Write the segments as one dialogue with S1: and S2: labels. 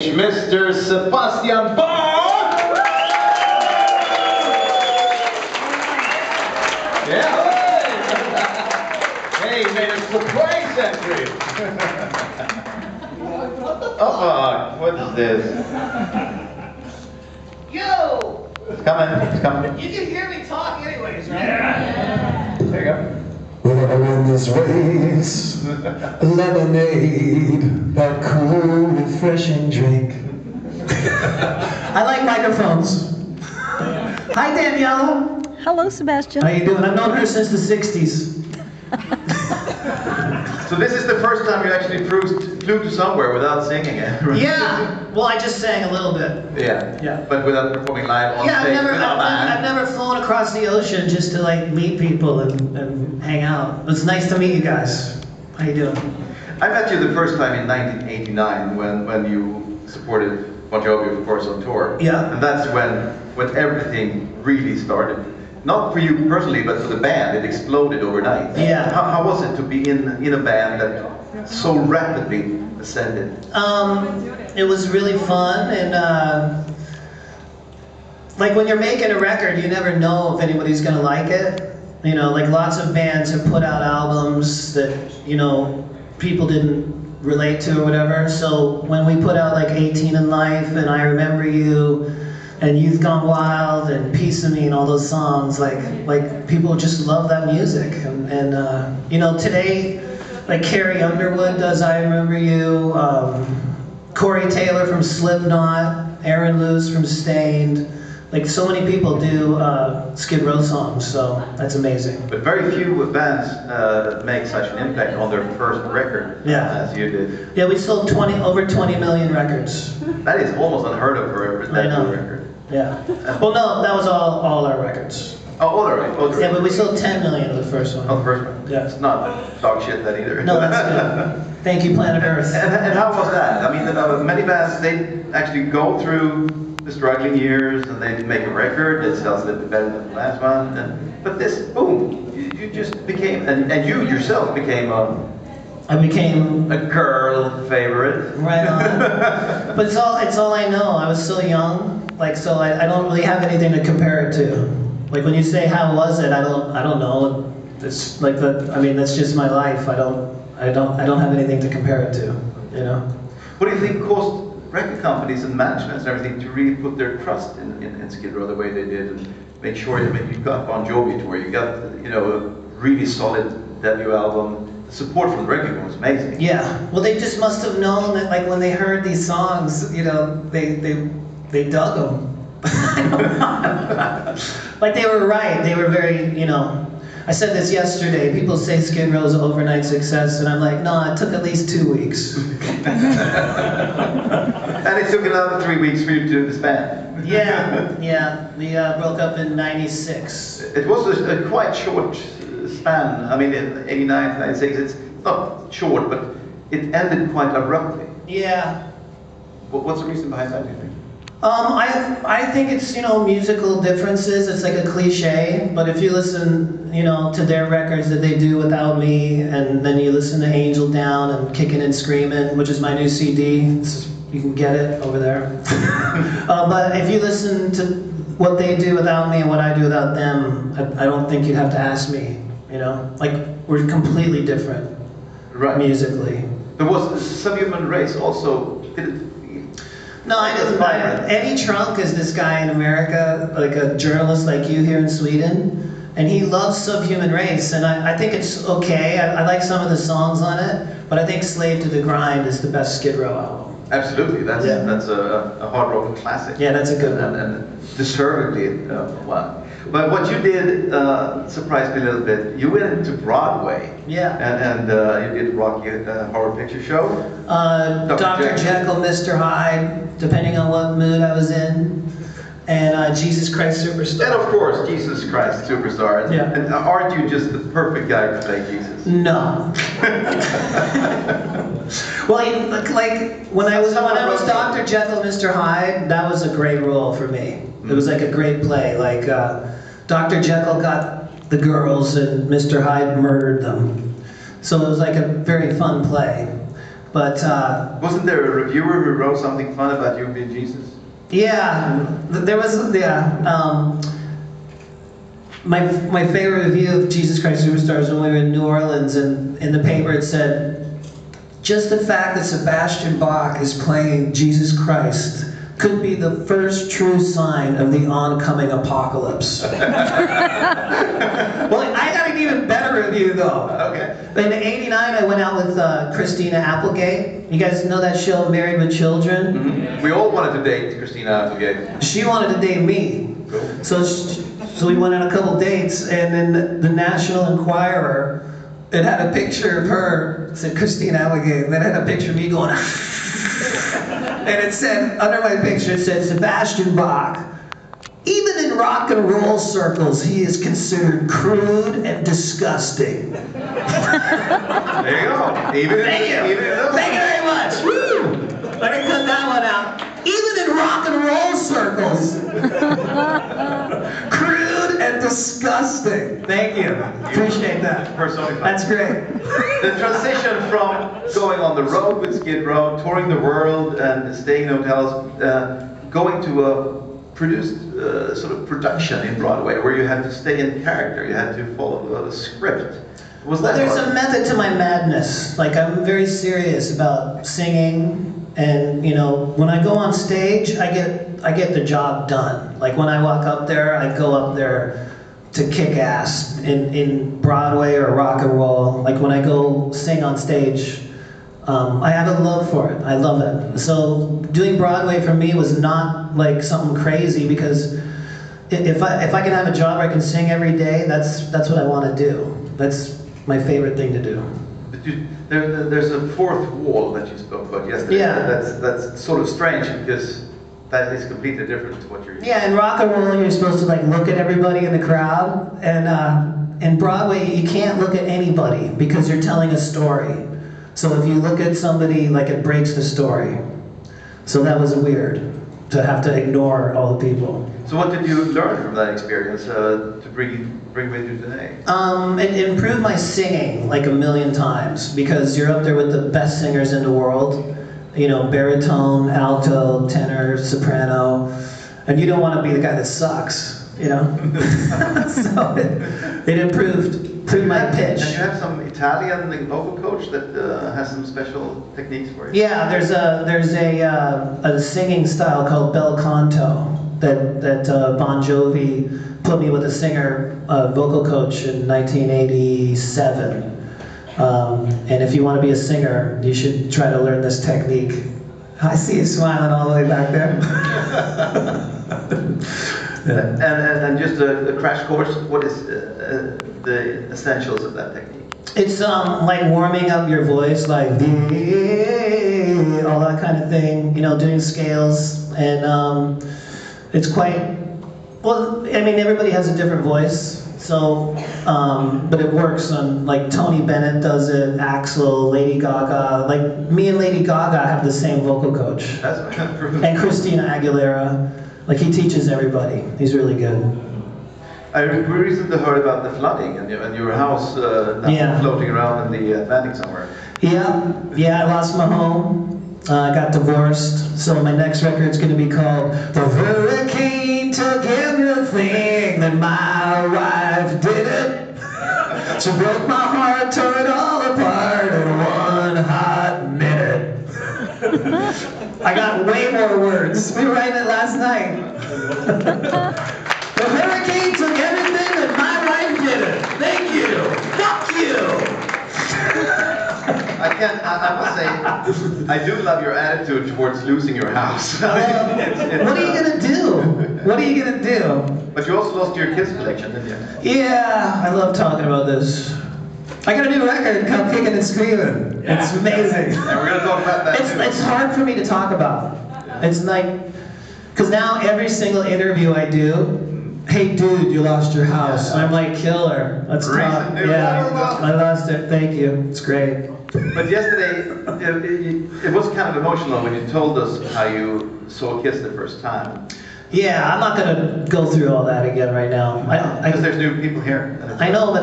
S1: Mr. Sebastian Bach! Yeah! Hey, he made a surprise entry! Oh, what is this?
S2: Yo!
S1: It's coming, it's coming.
S2: You can hear me talk anyways, right?
S1: Yeah. There you go.
S3: We're in this race, lemonade, that cool, refreshing drink. I like microphones. Hi, Daniela.
S4: Hello, Sebastian.
S3: How you doing? I've known her since the 60s.
S1: So this is the first time you actually flew to somewhere without singing it, right?
S2: Yeah. Well, I just sang a little bit.
S1: Yeah.
S3: Yeah.
S1: But without performing live on
S2: Yeah,
S1: stage without a band.
S2: I've never flown across the ocean just to like meet people and hang out. It's nice to meet you guys. How you doing?
S1: I met you the first time in 1989 when you supported Bon Jovi, of course, on tour.
S2: Yeah.
S1: And that's when everything really started. Not for you personally, but for the band. It exploded overnight.
S2: Yeah.
S1: How was it to be in a band that so rapidly ascended?
S2: It was really fun, and like when you're making a record, you never know if anybody's gonna like it. You know, like lots of bands have put out albums that, you know, people didn't relate to or whatever. So when we put out like 18 in Life and I Remember You and Youth Gone Wild and Piece of Me and all those songs, like people just love that music. And you know, today, like Carrie Underwood does I Remember You, Corey Taylor from Slipknot, Aaron Lewis from Stained. Like so many people do Skid Row songs, so that's amazing.
S1: But very few bands that make such an impact on their first record as you did.
S2: Yeah, we sold over 20 million records.
S1: That is almost unheard of for a debut record.
S2: Yeah. Well, no, that was all our records.
S1: Oh, all right.
S2: Yeah, but we sold 10 million of the first one.
S1: Oh, the first one.
S2: Yeah.
S1: It's not dog shit that either.
S2: No, that's good. Thank you, Planet Earth.
S1: And how was that? I mean, many bands, they actually go through the struggling years and they make a record that sells a little bit better than the last one. But this, boom, you just became, and you yourself became
S2: I became
S1: a girl favorite.
S2: right on. But it's all I know. I was so young, like so I don't really have anything to compare it to. Like when you say how was it, I don't know. It's like that. I mean, that's just my life. I don't have anything to compare it to. You know.
S1: What do you think caused record companies and managements and everything to really put their trust in Skid Row the way they did and make sure that you got Bon Jovi to where you got, you know, a really solid debut album? The support from the record was amazing.
S2: Yeah. Well, they just must have known that, like when they heard these songs, you know, they dug them. Like they were right. They were very, you know. I said this yesterday. People say Skid Row's an overnight success, and I'm like, no, it took at least 2 weeks.
S1: And it took another 3 weeks for you to disband.
S2: Yeah. We broke up in '96.
S1: It was a quite short span. I mean, in '89, '96, it's not short, but it ended quite abruptly.
S2: Yeah.
S1: What's the reason behind that, do you think?
S2: I think it's, you know, musical differences. It's like a cliche, but if you listen, you know, to their records that they do without me, and then you listen to Angel Down and Kickin' and Screamin', which is my new CD, you can get it over there. But if you listen to what they do without me and what I do without them, I don't think you'd have to ask me, you know? Like, we're completely different,
S1: Right.
S2: musically.
S1: There was Subhuman Race also.
S2: No, I didn't. Eddie Trunk is this guy in America, like a journalist like you here in Sweden, and he loves Subhuman Race, and I think it's okay. I like some of the songs on it, but I think Slave to the Grind is the best Skid Row album.
S1: Absolutely, that's a hard rock classic.
S2: Yeah, that's a good one.
S1: And deservedly one. But what you did surprised me a little bit. You went into Broadway.
S2: Yeah.
S1: And you did Rocky Horror Picture Show.
S2: Dr. Jekyll, Mr. Hyde, depending on what mood I was in, and Jesus Christ Superstar.
S1: And of course, Jesus Christ Superstar.
S2: Yeah.
S1: And aren't you just the perfect guy to play Jesus?
S2: No. Well, like when I was Dr. Jekyll, Mr. Hyde, that was a great role for me. It was like a great play. Like Dr. Jekyll got the girls and Mr. Hyde murdered them. So it was like a very fun play. But
S1: wasn't there a reviewer who wrote something fun about you being Jesus?
S2: yeah, there was, my favorite review of Jesus Christ Superstar is when we were in New Orleans, and in the paper it said, just the fact that Sebastian Bach is playing Jesus Christ could be the first true sign of the oncoming apocalypse. Well, I got an even better review though.
S1: Okay.
S2: In '89, I went out with Christina Applegate. You guys know that show, Married with Children?
S1: Mm-hmm. We all wanted to date Christina Applegate.
S2: She wanted to date me.
S1: Cool.
S2: So we went on a couple dates, and then the National Enquirer, it had a picture of her, it said Christina Applegate, and then it had a picture of me going, and it said, under my picture, it said, Sebastian Bach. Even in rock and roll circles, he is considered crude and disgusting.
S1: There you go.
S2: Thank you. Thank you very much. Woo! Let me cut that one out. Even in rock and roll circles. Crude and disgusting. Thank you. Appreciate that.
S1: Personified.
S2: That's great.
S1: The transition from going on the road with Skid Row, touring the world and staying in hotels, going to a produced sort of production in Broadway where you had to stay in character, you had to follow a script. Was
S2: Well,
S1: that
S2: there's
S1: hard?
S2: a method to my madness. Like, I'm very serious about singing, and you know, when I go on stage, I get the job done. Like when I walk up there, I go up there to kick ass in Broadway or rock and roll. Like when I go sing on stage, I have a love for it. I love it. So doing Broadway for me was not like something crazy, because if I can have a job where I can sing every day, that's what I want to do. That's my favorite thing to do.
S1: But there's a fourth wall that you spoke about yesterday.
S2: Yeah.
S1: That's sort of strange because that is completely different to what you're.
S2: Yeah, in rock and roll, you're supposed to like look at everybody in the crowd, and in Broadway, you can't look at anybody because you're telling a story. So if you look at somebody, like, it breaks the story. So that was weird, to have to ignore all the people.
S1: So what did you learn from that experience to bring with you today?
S2: It improved my singing like a million times, because you're up there with the best singers in the world. You know, baritone, alto, tenor, soprano, and you don't want to be the guy that sucks, you know? So it improved my pitch.
S1: And you have some Italian vocal coach that has some special techniques for you?
S2: Yeah, there's a singing style called bel canto that Bon Jovi put me with a singer vocal coach in 1987. And if you want to be a singer, you should try to learn this technique. I see you smiling all the way back there.
S1: Yeah. And just a crash course, what is the essentials of that technique?
S2: It's like warming up your voice, like all that kind of thing, you know, doing scales, and it's quite, well, I mean, everybody has a different voice, so, but it works on, like, Tony Bennett does it, Axl, Lady Gaga, like, me and Lady Gaga have the same vocal coach.
S1: That's
S2: And Christina Aguilera, like, he teaches everybody, he's really good.
S1: We recently heard about the flooding and your house floating around in the Atlantic somewhere.
S2: Yeah, I lost my home. I got divorced, so my next record's going to be called The Hurricane Took Everything That My Wife Did It. She broke my heart, tore it all apart in one hot minute. I got way more words. We were writing it last night. The hurricane took everything that my wife did it. Thank you. Fuck you.
S1: I must say, I do love your attitude towards losing your house.
S2: What are you gonna do? What are you gonna do?
S1: But you also lost your kids collection, didn't you?
S2: Yeah, I love talking about this. I got a new record called Kicking and Screaming.
S1: Yeah.
S2: It's amazing.
S1: And we're gonna talk about that too.
S2: It's hard for me to talk about. It's like, because now every single interview I do, hey dude, you lost your house. And I'm like, killer, let's talk. Yeah, I lost it, thank you, it's great.
S1: But yesterday, it was kind of emotional when you told us how you saw Kiss the first time.
S2: Yeah, I'm not gonna go through all that again right now.
S1: Because there's new people here.
S2: I know, but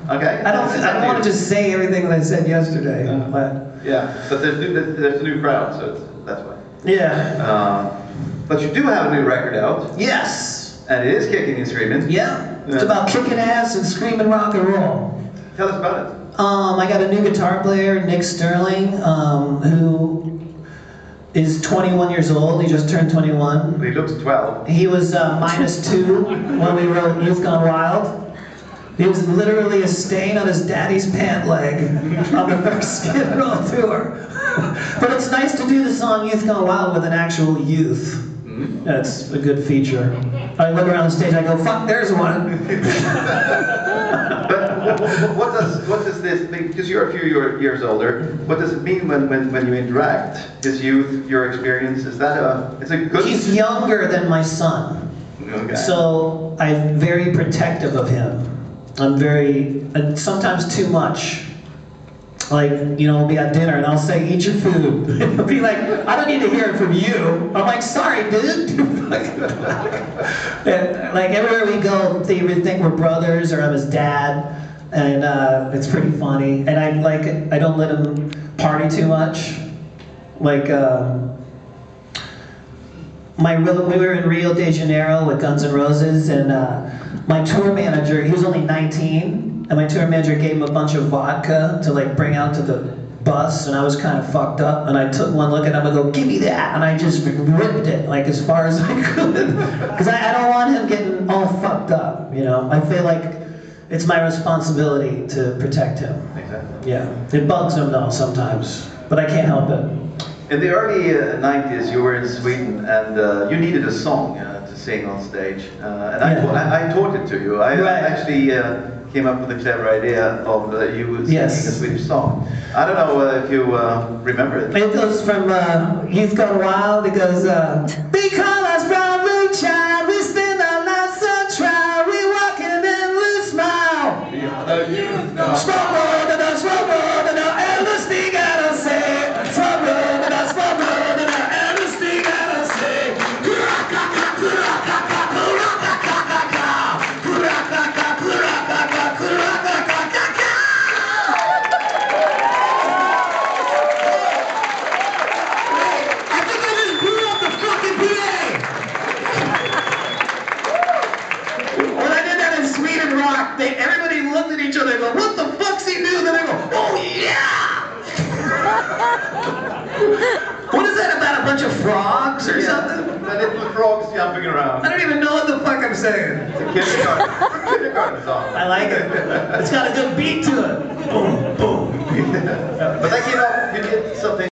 S1: Okay.
S2: I don't want to just say everything that I said yesterday. But
S1: Yeah, but there's a new crowd, so that's why.
S2: Yeah.
S1: But you do have a new record out,
S2: Yes.
S1: and it is kicking and screaming.
S2: Yeah. It's about kicking ass and screaming rock and roll.
S1: Tell us about it.
S2: I got a new guitar player, Nick Sterling, who is 21 years old. He just turned 21.
S1: He looks 12.
S2: He was -2 when we wrote Youth Gone Wild. He was literally a stain on his daddy's pant leg on the first Skid Row tour. But it's nice to do the song Youth Gone Wild with an actual youth. That's a good feature. I look around the stage, I go, fuck, there's one.
S1: But what does this mean? Because you're a few years older. What does it mean when you interact? His youth, your experience, is that it's a good...
S2: He's younger than my son.
S1: Okay.
S2: So I'm very protective of him. I'm very, sometimes too much. Like, you know, we'll be at dinner and I'll say, eat your food. He'll be like, I don't need to hear it from you. I'm like, sorry, dude. And, like, everywhere we go, they even think we're brothers or I'm his dad. And it's pretty funny. And I don't let him party too much. Like, we were in Rio de Janeiro with Guns N' Roses, and my tour manager, he was only 19, and my tour manager gave him a bunch of vodka to like bring out to the bus, and I was kind of fucked up, and I took one look at him and go, give me that, and I just ripped it like as far as I could, because I don't want him getting all fucked up, you know. I feel like it's my responsibility to protect him.
S1: Exactly.
S2: Yeah, it bugs him though sometimes, but I can't help it.
S1: In the early 90s, you were in Sweden, and you needed a song to sing on stage. And I taught it to you. I actually came up with a clever idea of you singing a Swedish song. I don't know if you remember it.
S2: It goes from Youth Gone Wild. It goes, they call us Bravo Child. We spend our lives on trial. We walk in and we smile. Everybody looked at each other and go, what the fuck's he do? Then they go, oh yeah! What is that about, a bunch of frogs or something?
S1: The little frogs jumping around.
S2: I don't even know what the fuck I'm saying.
S1: It's a kindergarten song.
S2: I like it. It's got a good beat to it. Boom, boom.
S1: But that came out, you did something